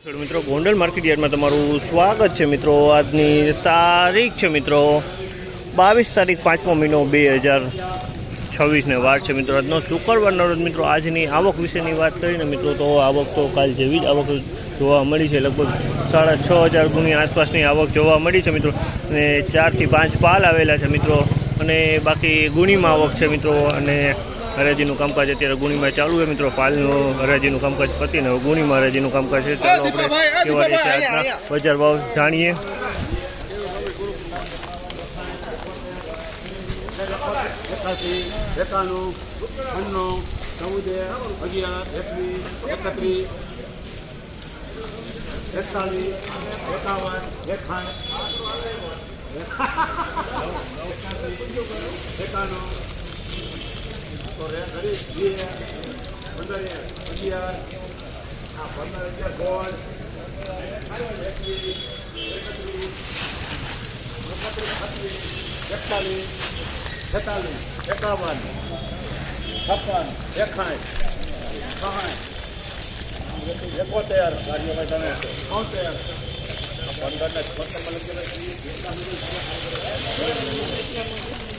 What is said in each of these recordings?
મિત્રો ગોંડલ માર્કેટ યાર્ડમાં તમારું સ્વાગત છે મિત્રો। આજની તારીખ છે મિત્રો 22 તારીખ 5મો મહિનો 2026 વાર છે મિત્રો। આજનો શુક્રવારનો રોજ મિત્રો આજની આવક વિશેની વાત કરીને મિત્રો તો આવક તો કાલ જેવી જ આવક જોવા મળી છે। લગભગ 6,500 ગુણી આસપાસની આવક જોવા મળી છે મિત્રો। અને 4 થી 5 પાલ આવેલા છે મિત્રો। અને બાકી ગુણીમાં આવક છે મિત્રો। અને હરાજીનું કામકાજ અત્યારે ગુણીમાં ચાલુ છે મિત્રો। પાલનું હરાજીનું કામકાજ પતીને ગુણીમાં હરાજીનું કામકાજ છે। ચાલો આપણે કેવા રીતે આજના બજાર ભાવ જાણીએ।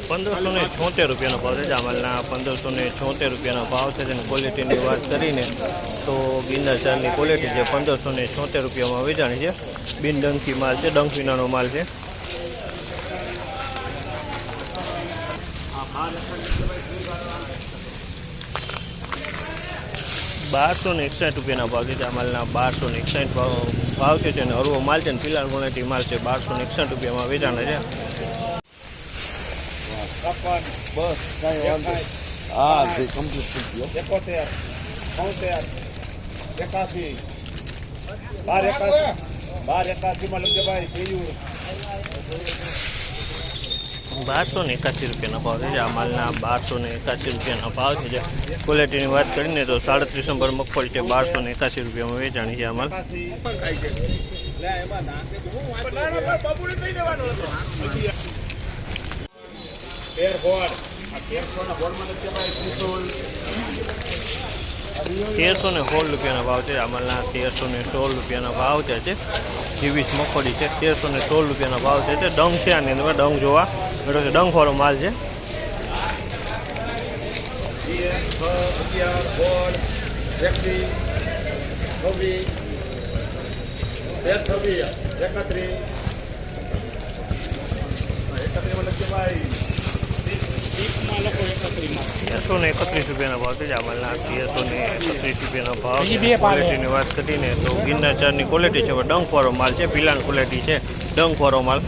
₹1,576 ભાવ છે। જામલના ₹1,576 ભાવ છે। તેની ક્વોલિટીની વાત કરીને તો ગિરનાર ચારની ક્વોલિટી છે ₹1,576 વેચાણી છે। બિન ડંકી માલ છે, ડંક વિનાનો માલ છે। ₹1,261 ભાવ છે। જામલના ₹1,261 ભાવ છે। તેને હરવો માલ છે, ફિલહાલ ક્વોલિટી માલ છે। ₹1,261 વેચાણે છે। બસ કઈ વાંધો હા જે કમ્પ્લીટ થઈ ગયો 71 73 81 1281 માં લખજો ભાઈ કેયું ₹1,281 ભાવ છે। આ માલના ₹1,281 ભાવ છે। ક્વોલિટીની વાત કરીને તો 37 નંબર મગફળી છે, ₹1,281 વેચાણી છે। આ માલ ₹1,316 ભાવ છે। આમલના ₹1,316 ભાવ છે। 23 મગફળી છે, ₹1,316 ભાવ છે। ડંગ છે, આની અંદર ડંગ જોવા મળ્યો છે, ડંગ વાળો માલ છે। ₹1,331 ભાવ છે। જામલના ₹1,331 ભાવ છે। ક્વોલિટીની વાત કરીને તો ગિરનાર ચારની ક્વોલિટી છે, ડંક વાળો માલ છે, પિલાન ક્વોલિટી છે, ડંક વાળો માલ।